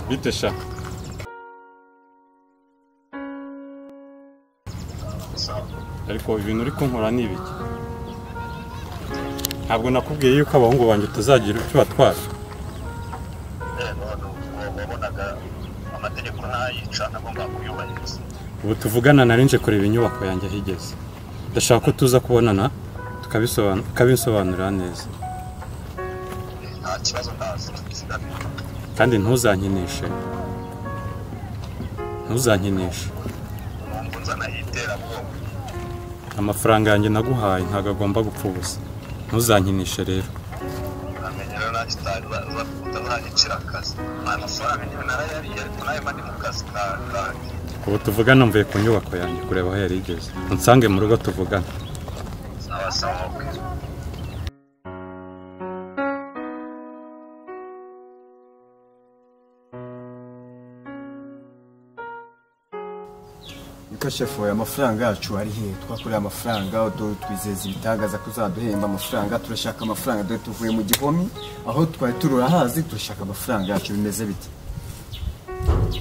bite sha ariko ibintu uri kunkora ni ibiki ntabwo nakubwiye yuko abahungu banjye tuzagira icyo batwara wabonaga amategeko ntayica nagomba kuyubahiriza ubu tuvugana narinje kureba inyubako yanjye ahigeze ndashaka ko tuza kubonana tukabisobanurira neza nta kibazo ndazi kandi ntuzankinishe umuntu nzana iterabwoba amafaranga yanjye naguhaye ntabwo agomba gupfa ubusa ntuzankinishe rero uramenye rero utazanyicira akazi amafaranga nyine narayariye ariko nayo mandi mu kazi kanjye ubu tuvugana mvuye ku nyubako yanjye kureba aho yari igeze unsange mu rugo tuvugana sawa Niko shefu amafaranga yacu ari he twakoreye amafaranga twizeza ibitangaza kuzaduhemba amafaranga turashaka amafaranga dore tuvuye mu gihome aho twari turura hazi turashaka amafaranga yacu bimeze bite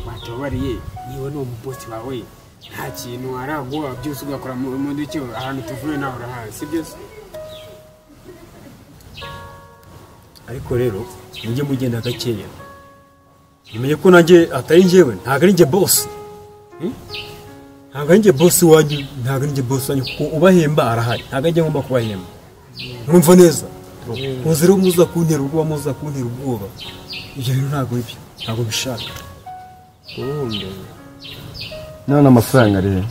watubariye niwe no umubosi wawe nta kintu araguha byose ugakora mu duke ahantu tuvuye nawe urahazi sibyo ariko rero mujye mugenda gakeya umenye ko nanjye atari njyewe ntabwo ari njye boss ntabwo ari njye boss wanjye ntabwo ari njye boss wanjye kuko ubahemba arahari ntabwo ajya ngomba kubahemba mwumva neza muze rero muza kuntera ubwoba muza kuntera ubwoba ibyo rero ntabwo bishaka none amafaranga rero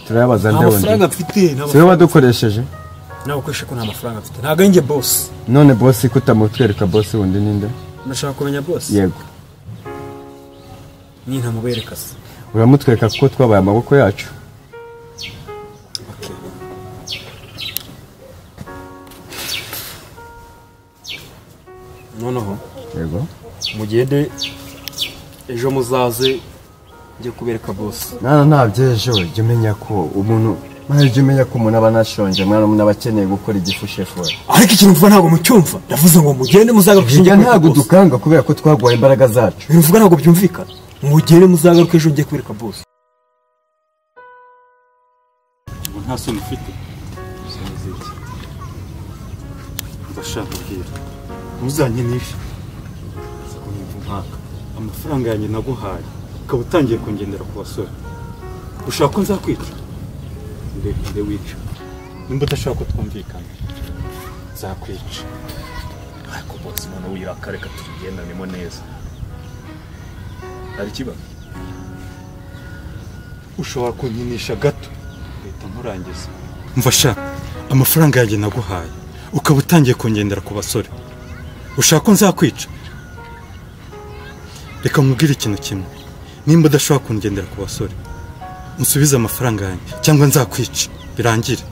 turayabaza ndewe amafaranga mfite siwe wadukoresheje nawe ukoresha ko nta mafaranga mfite ntabwo ari njye boss none boss kutamutwereka boss wundi ninde ndashaka kumenya boss yego nyine ntamubereka se uramutwereka kuko twabaye amaboko yacu noneho yego mugende ejo muzaze njye kubereka boss ntabyejo jya umenya ko umuntu jya umenya ko umuntu aba anashonje mwana umuntu aba akeneye gukora igifu shefu we ariko ikintu mvuga ntabwo mucyumva ndavuze ngo mugende muzagaruke njye ntabwo dukanga kubera ko twaguhaye imbaraga zacu ibintu mvuga ntabwo byumvikana mugende muzagaruke ejo njye kubereka boss ubu nta soni ufite ndashaka kubwira ntuzankinishe amafaranga yanjye naguhaye ukaba utangiye kungendera ku basore ushaka ko nzakwica ndende wica nimba udashaka ko twumvikana nzakwica ariko boss mwana wiraka tugendanemo neza hari ikibazo ushobora kunkinisha gato leta nkurangiza mva sha amafaranga yanjye naguhaye ukaba utangiye kungendera ku basore ushaka ko nzakwica reka nkubwire ikintu kimwe nimba udashobora kungendera ku basore musubize amafaranga yanjye cyangwa nzakwica birangire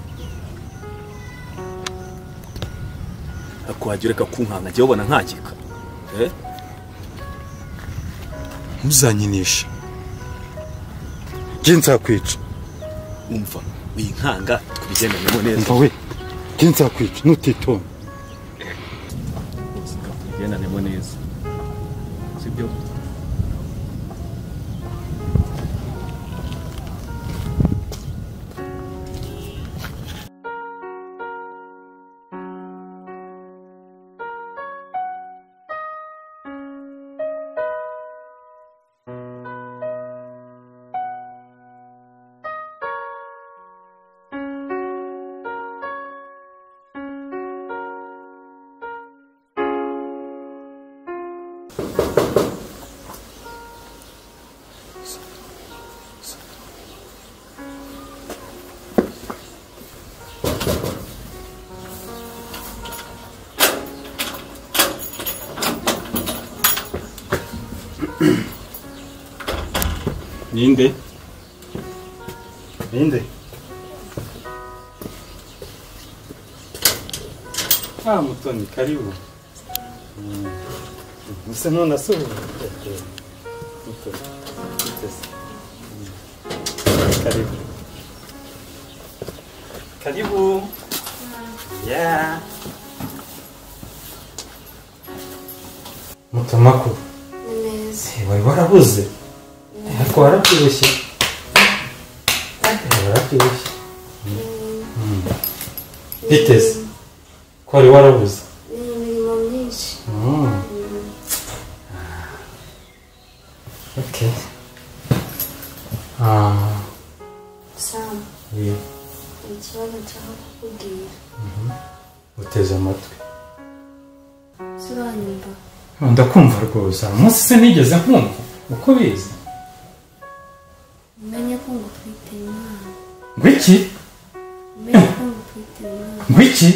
akwajya ureka kunkanga njye ubona nkakika ntuzankinishe njye nzakwica umva winkanga tubigendanemo neza umva we njye nzakwica nutitonda tubigendanemo neza sibyo Ninde? Mutoni karibu. Musa none asubira. Karibu. Karibu. Yeah. Mutamako. Neza. wari warabuze ariko warabyibushye warabyibushye biteze ko wari warabuze imirimo myinshi. okay Sam, yeah. ikibazo nshaka kukubwira. uteze amatwi Suranyumva. ndakumva rwose umunsi se nigeze nkumva uko bizi Umenye ko ngutwite umwana. ngwiki Umenye ko ngutwite umwana. ngwiki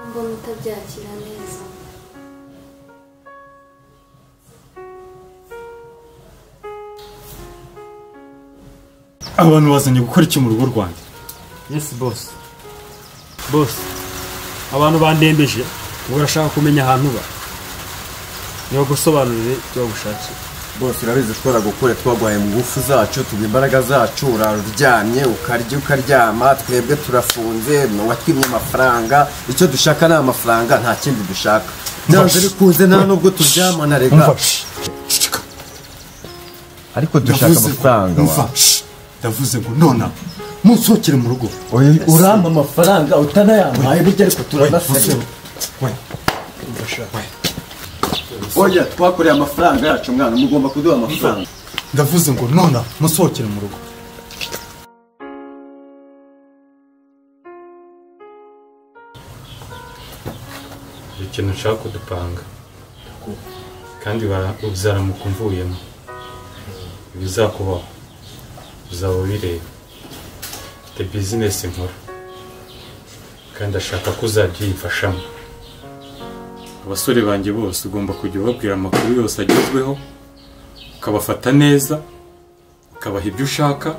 Mbona utabyakira neza. abantu bazanye gukora iki mu rugo rwanjye? Yes boss. Boss. Abantu bandembeje, ubu urashaka kumenya ahantu ba. Niyo gusobanurire icyo bagushakiye. bose urabizi twagukore twagwaye mu ngufu zacu tugira imbaraga zacu uraryamye ukarya ukaryama twebwe turafunze watwimye amafaranga icyo dushaka ni amafaranga nta kindi dushaka byanze bikunze nta nubwo turyamana rega ariko dushaka amafaranga ndavuze ngo nona musohokere mu rugo urampa amafaranga utanayampaye burya ariko turanasabye oya twakoreye amafaranga yacu mwana mugomba kuduha amafaranga ndavuze ngo nona musohokere mu rugo ikintu nshaka kudupanga kandi uzaramuka umvuyemo ibizakubaho uzaba ubireba mfite bizinesi nkora kandi ashaka ko uzajya uyifashamo abasore banjye bose ugomba kujya ubabwira amakuru yose agezweho ukabafata neza ukabaha ibyo ushaka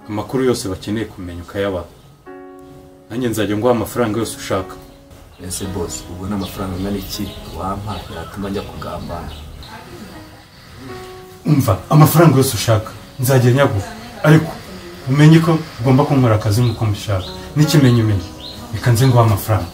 amakuru yose bakeneye kumenya ukayabaha nanjye nzajya nguha amafaranga yose ushaka ese boss ubu n'amafaranga angana iki wampa yatuma njya kugambana umva amafaranga yose ushaka nzajya nyaguha ariko umenye ko ugomba kunkora akazi nk'uko mbishaka n'ikimenyimenyi reka nze nguha amafaranga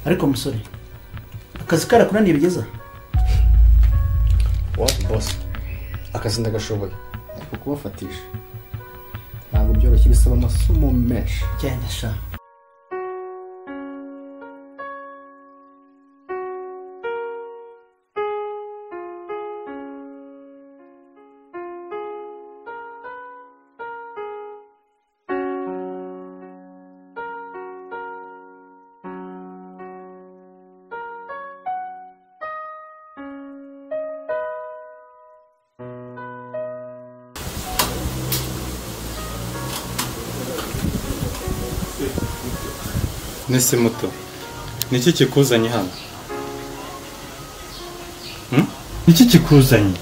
ariko musore akazi karakunaniye bigeza boss akazi ndagashoboye ariko kubafatisha ntabwo byoroshye bisaba amasomo menshi cyane sha nese muto niki kikuzanye hano niki kikuzanye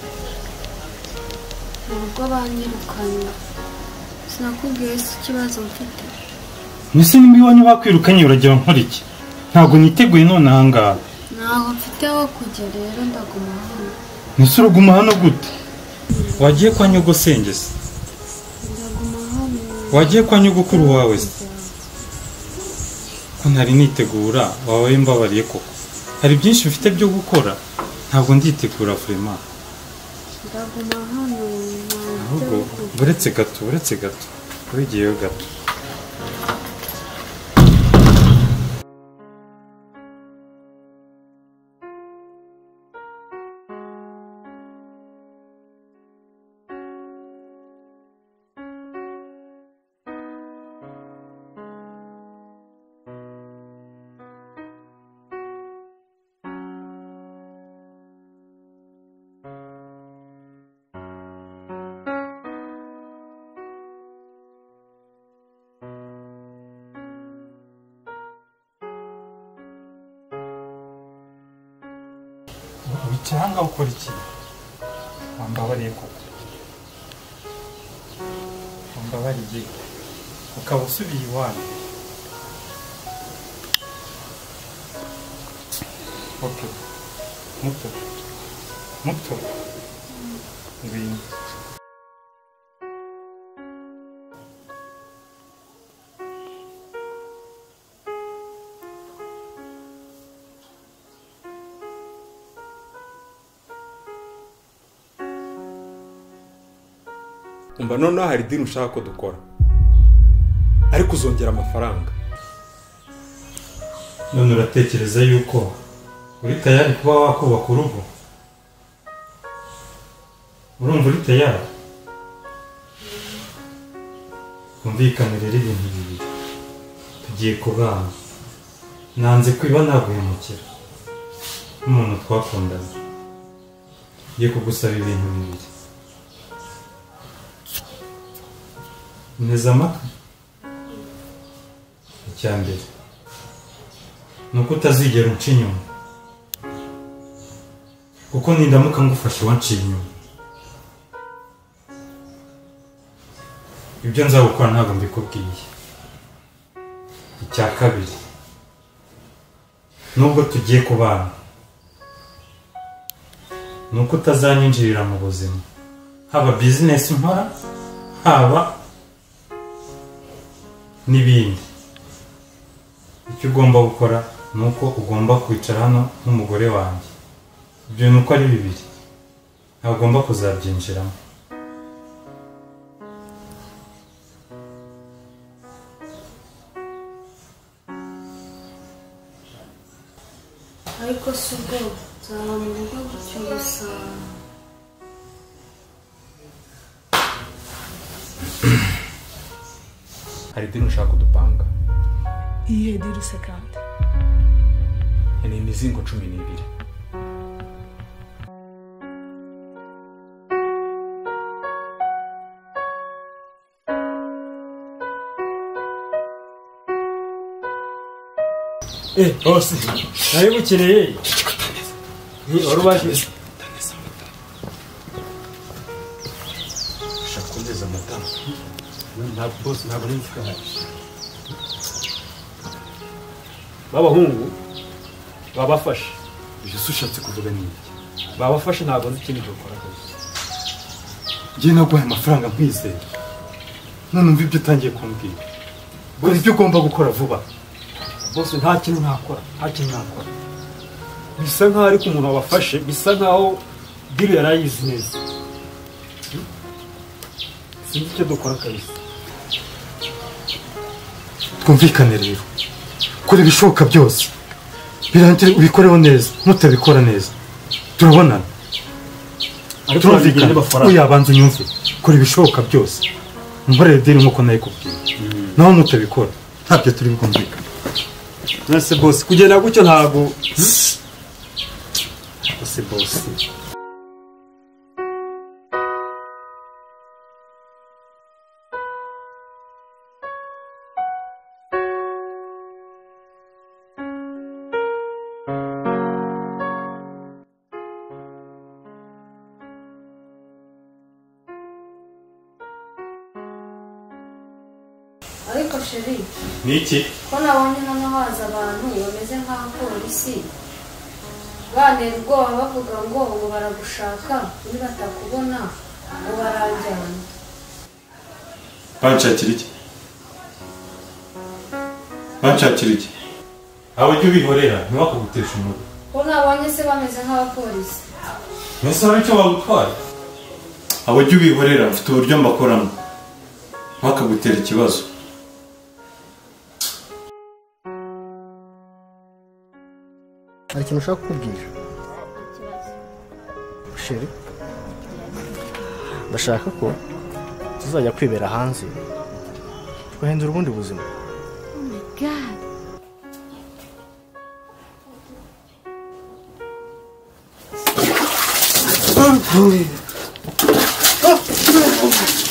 Ubwo banyirukanye. Sinakubwiye se ikibazo mfite. nese nimba iwanyu bakwirukanye uragira nkora iki ntabwo niteguye none ahangaha Ntaho mfite aho kujya rero ndaguma hano. nese uruguma hano gute wagiye kwa nyogosengeza Ndaguma hano. wagiye kwa nyogokuru wawe se ko ntari nitegura wawe mbabariye koko hari byinshi bifite byo gukora ntabwo nditegura vraiment Ndaguma hano. ahubwo buretse gato wigiyeyo gato wicyanga ukora iki wambabariye koko wambabariye ukaba usubiye iwanyu okay muto ngwino. umva noneho hari dini ushaka ko dukora ariko uzongera amafaranga. None uratekereza yuko uri tayari kuba wakubaka urugo? Urumva uri tayari? Kumvikane rero ibintu bibiri. Tugiye kubana. Nanze kwiba naguhemukira. Umuntu twakundana. Ngiye kugusaba ibintu bibiri. Neza amatwi. Icyambere nuko utazigera unca inyuma, kuko nindamuka ngufashe wanciye inyuma ibyo nzagukora ntabwo mbikubwiye. Icya kabiri, nubwo tugiye kubana, nuko utazanyinjirira mu buzima, haba bizinesi nkora haba n'ibindi. Icyo ugomba gukora nuko ugomba kwicara hano n'umugore wanjye. Ibyo nuko ari bibiri, ntabwo ugomba kuzabyinjiramo. ariko si ubwo nzaba mu rugo gutyo gusa. hari dini ushaka kudupanga. Iyihe dini se kandi? ni imizingo 12. Bose nari bukereye ni orubaje shakundeza amata. ntabwo bose ntabwo ari mfukahari. babahungu babafashe. Ibyo ushatse kuvuga ni iki? babafashe ntabwo nzi ikindi gukora rwose. Ngiye naguhaye amafaranga nkwizeye, none umva ibyo utangiye kumbwira. Bose ibyo ugomba gukora vuba. Bose nta kintu ntakora, bisa nkaho ariko umuntu wabafashe, bisa nkaho diri yarayizi neza. Sinzi icyo dukora kabisa. Twumvikane rero, kora ibishoboka byose birangire ubikoreho neza. Nutabikora neza turabonana. Turumvikane. Uyabanza unyumve, kora ibishoboka byose umborere diri nkuko nayikubwiye. Naho nutabikora ntabyo turi bwumvikane. Nase boss kugenda gutyo ntago boss. ariko sheri Niki? ko nabonye hano haza abantu bameze nk'abapolisi bantera ubwoba bavuga ngo baragushaka, nibatakubona ngo baranjyana. Banshakira iki? Abo jya ubihorera ntibakagutesha umutwe. ko nabonye se bameze nk'abapolisi. Mbese hari icyo bagutwara? Abo jya ubihorera, mfite uburyo mbakoramo ntibakagutera ikibazo. hari ikintu ushaka kukubwira sheri? ndashaka ko tuzajya kwibera hanze tugahindura ubundi buzima.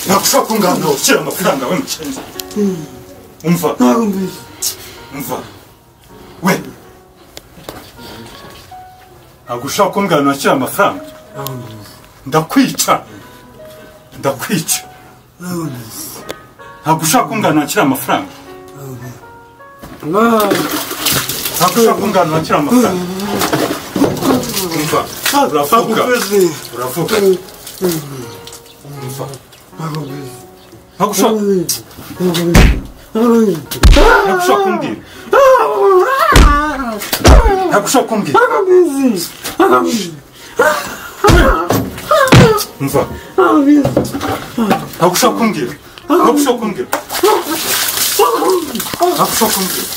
Ntagushaka kungana ushyira amafaranga we mukenzi. Umva we ntabwo ushaka kumbwira nashyira amafaranga. Ndakwica. Ntabwo ushaka kumbwira nashyira amafaranga. Ntabwo ushaka kumbwira nashyira amafaranga. Umva uravuga umva ntabwo ushaka kumbwira ntabwo ushaka kumbwira umva ntabwo ushaka kumbwira ntabwo ushaka kumbwira ntabwo ushaka kumbwira